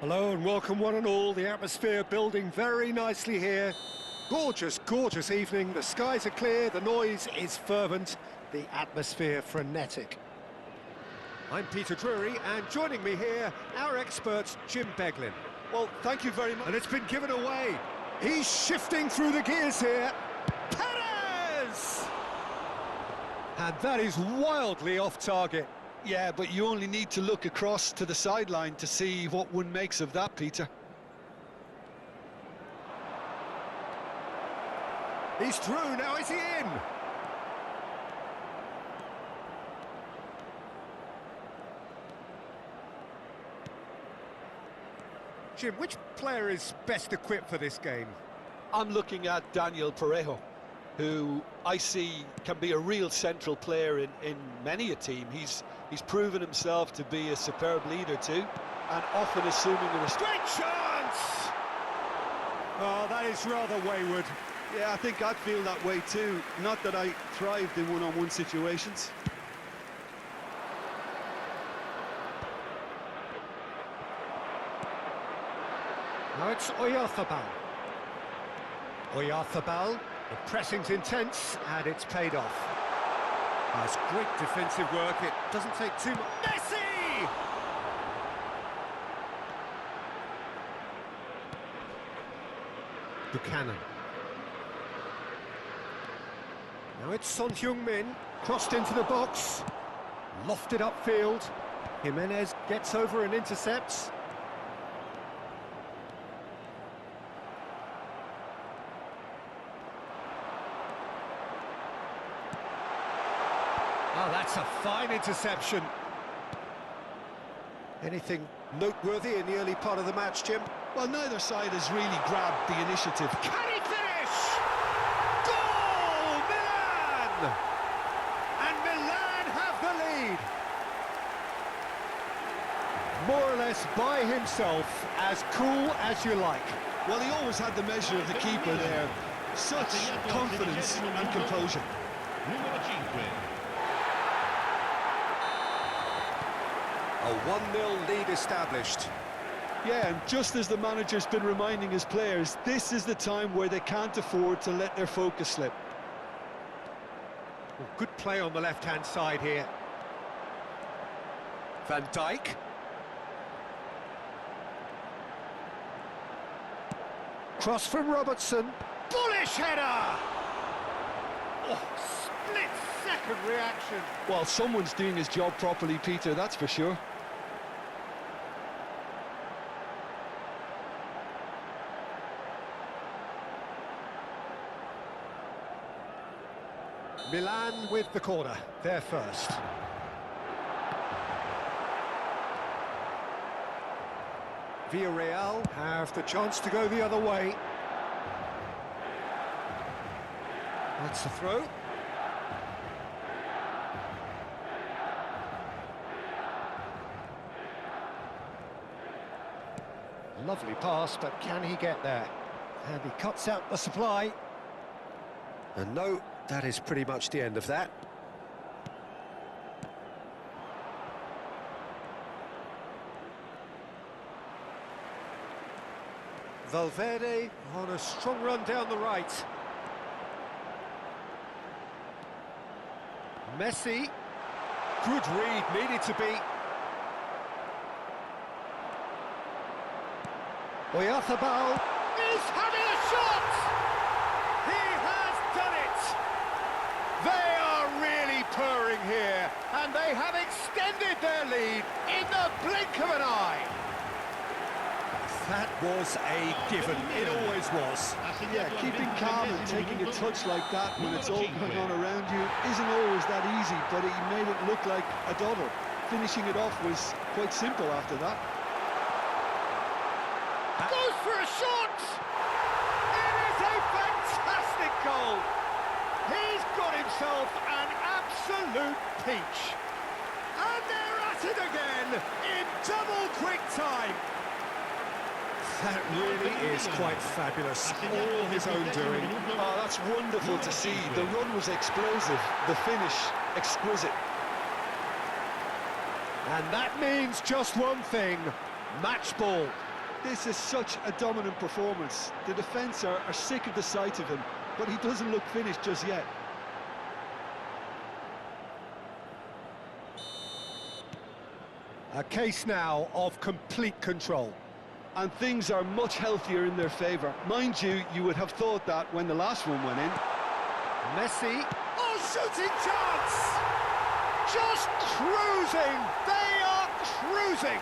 Hello and welcome one and all. The atmosphere building very nicely here. Gorgeous, gorgeous evening. The skies are clear, the noise is fervent, the atmosphere frenetic. I'm Peter Drury, and joining me here, our expert, Jim Beglin. Well, thank you very much. And it's been given away. He's shifting through the gears here. Perez! And that is wildly off target. Yeah, but you only need to look across to the sideline to see what one makes of that, Peter. He's through, now is he in? Jim, which player is best equipped for this game? I'm looking at Daniel Parejo, who I see can be a real central player in many a team. He's proven himself to be a superb leader too, and often assuming a great chance! Oh, that is rather wayward. Yeah, I think I'd feel that way too. Not that I thrived in one-on-one situations. Now it's Oyarzabal. Oyarzabal, the pressing's intense and it's paid off. That's great defensive work, it doesn't take too much. Messi! Buchanan. Now it's Son Heung-min, crossed into the box, lofted upfield. Jimenez gets over and intercepts. Oh, that's a fine interception. Anything noteworthy in the early part of the match, Jim? Well, neither side has really grabbed the initiative. Can he finish? Goal! Milan! And Milan have the lead. More or less by himself, as cool as you like. Well, he always had the measure of the keeper there. Such confidence and composure. A 1-0 lead established. Yeah, and just as the manager's been reminding his players, this is the time where they can't afford to let their focus slip. Well, good play on the left-hand side here. Van Dijk. Cross from Robertson. Bullish header! Oh, split-second reaction. Well, someone's doing his job properly, Peter, that's for sure. Milan with the corner, they're first. Villarreal have the chance to go the other way. That's the throw. Lovely pass, but can he get there? And he cuts out the supply. And no, that is pretty much the end of that. Valverde on a strong run down the right. Messi. Good read, needed to be. Oyarzabal is having a shot! He has done it! They are really purring here, and they have extended their lead in the blink of an eye. That was a given, it always was. Yeah, keeping calm and taking a touch like that when it's all going on around you isn't always that easy, but he made it look like a double. Finishing it off was quite simple after that. Goes for a shot! It is a fantastic goal! He's got himself an absolute peach. And they're at it again in double quick time. That really is quite fabulous, all his own doing. Oh, that's wonderful to see. The run was explosive, the finish exquisite. And that means just one thing, match ball. This is such a dominant performance. The defence are sick of the sight of him, but he doesn't look finished just yet. A case now of complete control. And things are much healthier in their favour. Mind you, you would have thought that when the last one went in. Messi. Oh, shooting chance! Just cruising! They are cruising!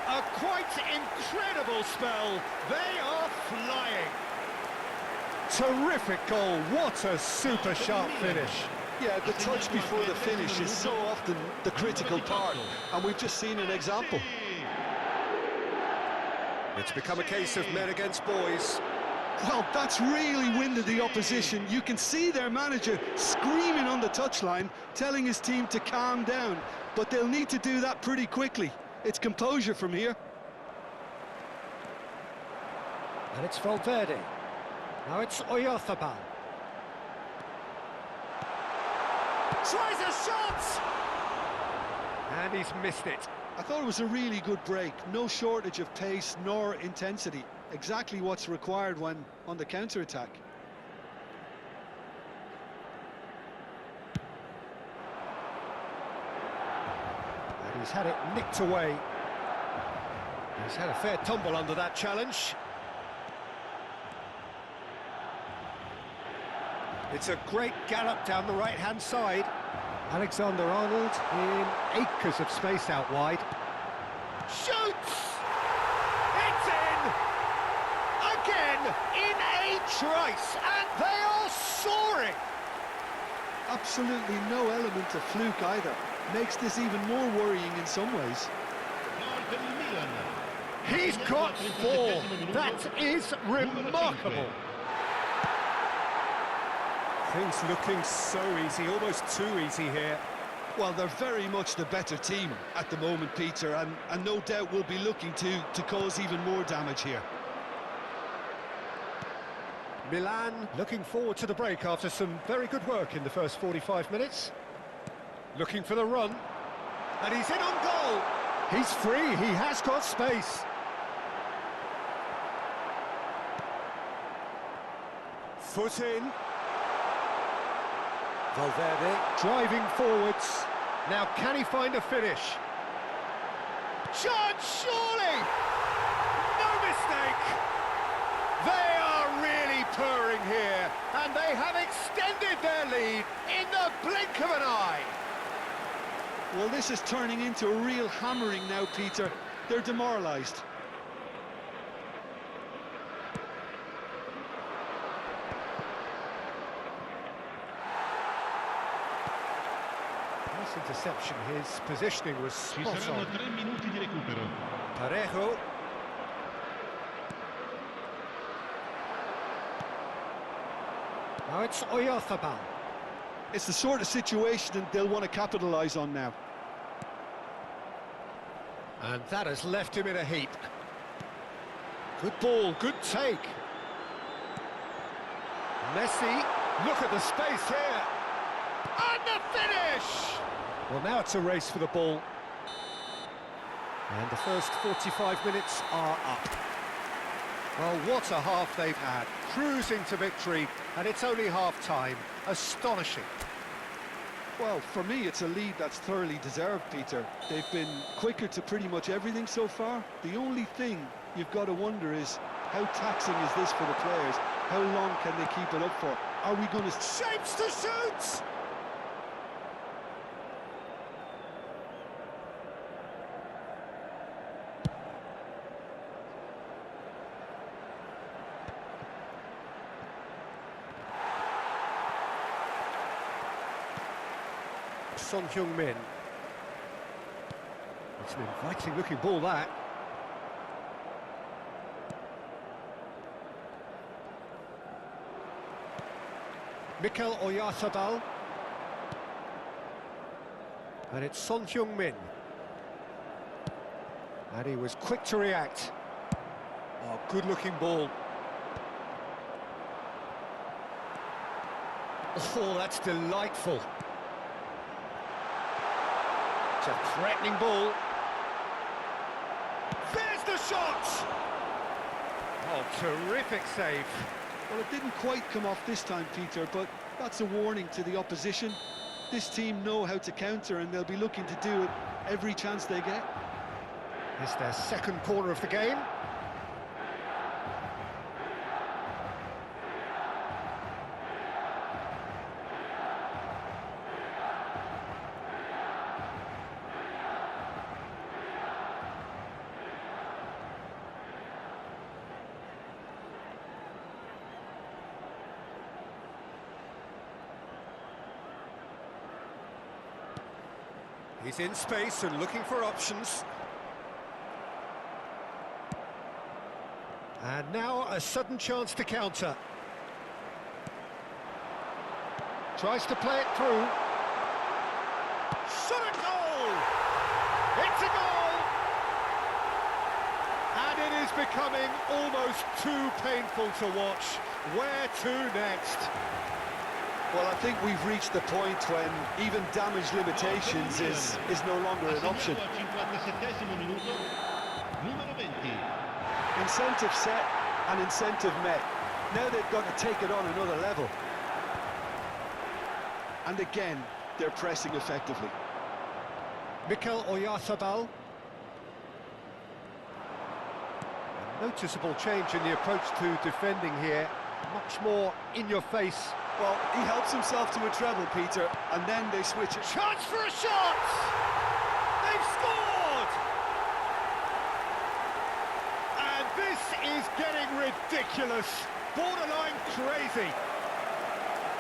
A quite incredible spell. They are flying. Terrific goal. What a super sharp finish. Yeah, the touch before the finish is so often the critical part, and we've just seen an example. It's become a case of men against boys. Well, that's really winded the opposition. You can see their manager screaming on the touchline, telling his team to calm down, but they'll need to do that pretty quickly. It's composure from here. And it's Valverde. Now it's Oyarzabal. Tries a shot! And he's missed it. I thought it was a really good break. No shortage of pace nor intensity. Exactly what's required when on the counter-attack. And he's had it nicked away. He's had a fair tumble under that challenge. It's a great gallop down the right-hand side. Alexander-Arnold in acres of space out wide. Shoots! It's in! Again, in a trice, and they are soaring! Absolutely no element of fluke either. Makes this even more worrying in some ways. He's got 4. That is remarkable. Things looking so easy, almost too easy here. Well, they're very much the better team at the moment, Peter, and no doubt will be looking to cause even more damage here. Milan looking forward to the break after some very good work in the first 45 minutes. Looking for the run, and he's in on goal. He's free, he has got space. Foot in. Valverde driving forwards. Now can he find a finish? Chance, surely! No mistake! They are really purring here, and they have extended their lead in the blink of an eye. Well, this is turning into a real hammering now, Peter. They're demoralised. Interception, his positioning was spot on. Parejo. Now it's Oyarzabal. It's the sort of situation that they'll want to capitalise on now. And that has left him in a heap. Good ball, good take. Messi, look at the space here. And the finish! Well, now it's a race for the ball. And the first 45 minutes are up. Well, what a half they've had. Cruising to victory, and it's only half-time. Astonishing. Well, for me, it's a lead that's thoroughly deserved, Peter. They've been quicker to pretty much everything so far. The only thing you've got to wonder is, how taxing is this for the players? How long can they keep it up for? Are we going to... Shapes to shoot! Son Heung-min. It's an inviting looking ball, that. Mikel Oyarzabal. And it's Son Heung-min. And he was quick to react. Oh, good looking ball. Oh, that's delightful. It's a threatening ball. There's the shot! Oh, terrific save. Well, it didn't quite come off this time, Peter, but that's a warning to the opposition. This team know how to counter, and they'll be looking to do it every chance they get. It's their second corner of the game. He's in space and looking for options. And now a sudden chance to counter. Tries to play it through. Shot a goal! It's a goal! And it is becoming almost too painful to watch. Where to next? Well, I think we've reached the point when even damage limitations is no longer an option. Incentive set and incentive met. Now they've got to take it on another level. And again, they're pressing effectively. Mikel Oyarzabal. A noticeable change in the approach to defending here. Much more in your face. Well, he helps himself to a treble, Peter, and then they switch it. Chance for a shot! They've scored! And this is getting ridiculous. Borderline crazy.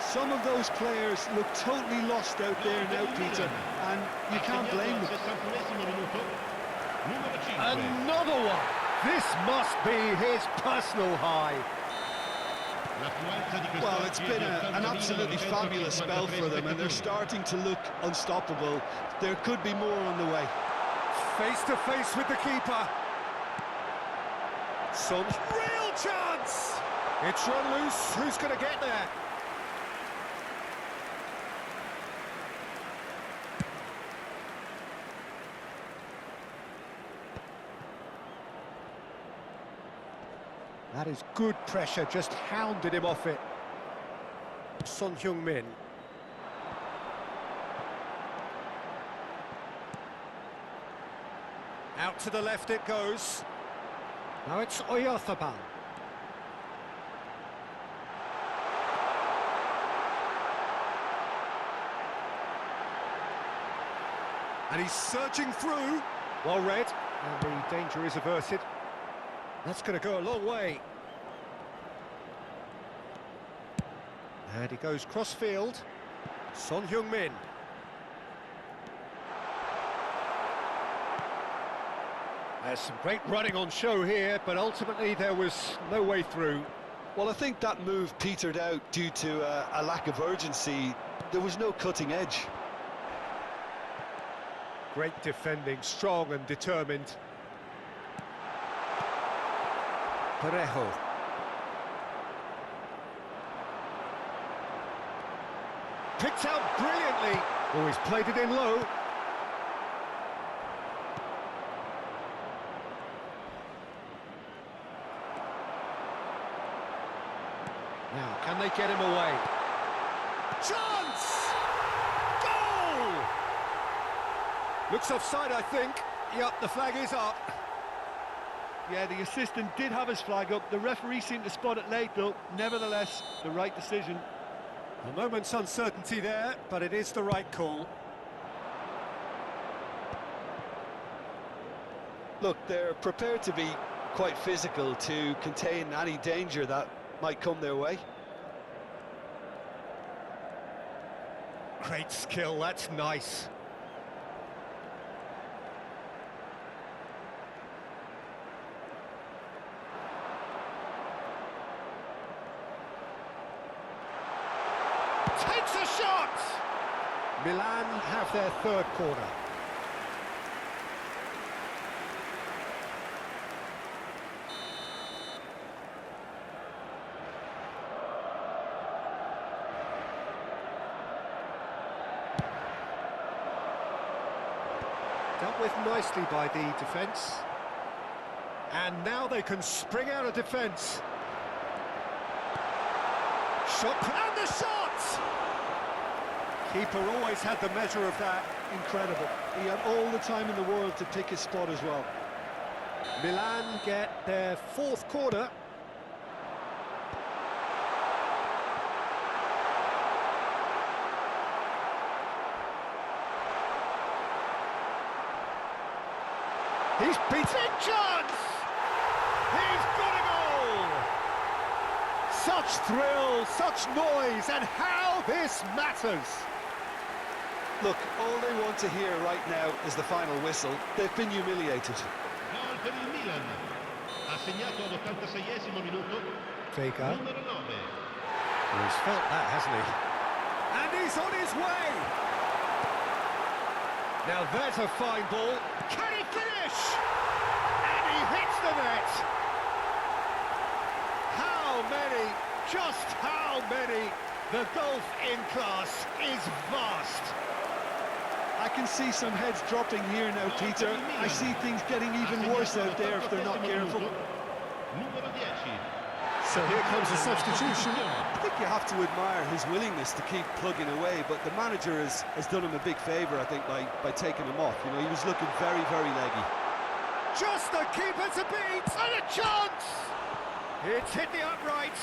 Some of those players look totally lost out there now, Peter, and you can't blame them. Another one! This must be his personal high. Well, it's been an absolutely fabulous spell for them, and they're starting to look unstoppable. There could be more on the way. Face to face with the keeper. Some real chance! It's run loose. Who's going to get there? That is good pressure, just hounded him off it. Son Heung-min. Out to the left it goes. Now it's Oyarzabal. And he's surging through. Well read, and the danger is averted. That's going to go a long way. And he goes cross-field. Son Heung-min. There's some great running on show here, but ultimately there was no way through. Well, I think that move petered out due to a lack of urgency. There was no cutting edge. Great defending, strong and determined. Parejo. Picked out brilliantly. Oh, he's played it in low. Now, can they get him away? Chance! Goal! Looks offside, I think. Yep, the flag is up. Yeah, the assistant did have his flag up. The referee seemed to spot it late, though. Nevertheless, the right decision. A moment's uncertainty there, but it is the right call. Look, they're prepared to be quite physical to contain any danger that might come their way. Great skill, that's nice. Takes a shot! Milan have their third corner. Dealt with nicely by the defence. And now they can spring out of defence. Shot, and the shot! Keeper always had the measure of that. Incredible. He had all the time in the world to pick his spot as well. Milan get their fourth corner. He's beating chance! He's got a goal! Such thrill, such noise, and how this matters! Look, all they want to hear right now is the final whistle. They've been humiliated. Gol per il Milan. Ha segnato all'86esimo minuto. Vega. Numero 9. He's felt that, hasn't he? And he's on his way! Now there's a fine ball. Can he finish? And he hits the net! How many, just how many? The gulf in class is vast. I can see some heads dropping here now, Peter. I see things getting even worse out there if they're not careful. Numero 10. So here comes a substitution. I think you have to admire his willingness to keep plugging away, but the manager has done him a big favour, I think, by taking him off. You know, he was looking very, very leggy. Just the keeper to beat, and a chance! It's hit the upright.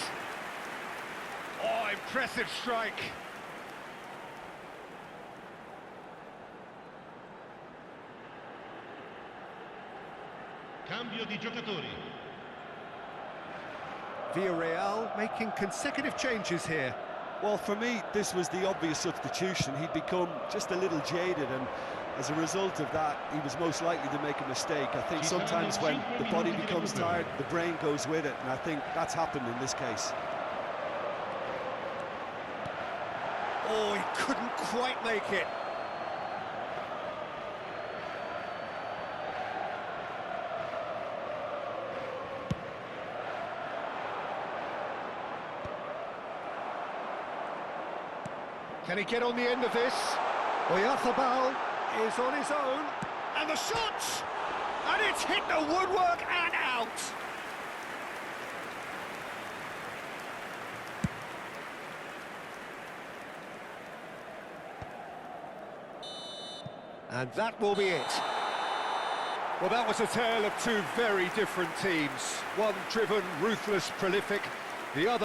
Oh, impressive strike. Cambio di giocatori. Villarreal making consecutive changes here. Well, for me, this was the obvious substitution. He'd become just a little jaded, and as a result of that, he was most likely to make a mistake. I think sometimes when the body becomes tired, the brain goes with it, and I think that's happened in this case. Oh, he couldn't quite make it. Can he get on the end of this? Oyarzabal is on his own. And the shot! And it's hit the woodwork and out! And that will be it. Well, that was a tale of two very different teams. One driven, ruthless, prolific. The other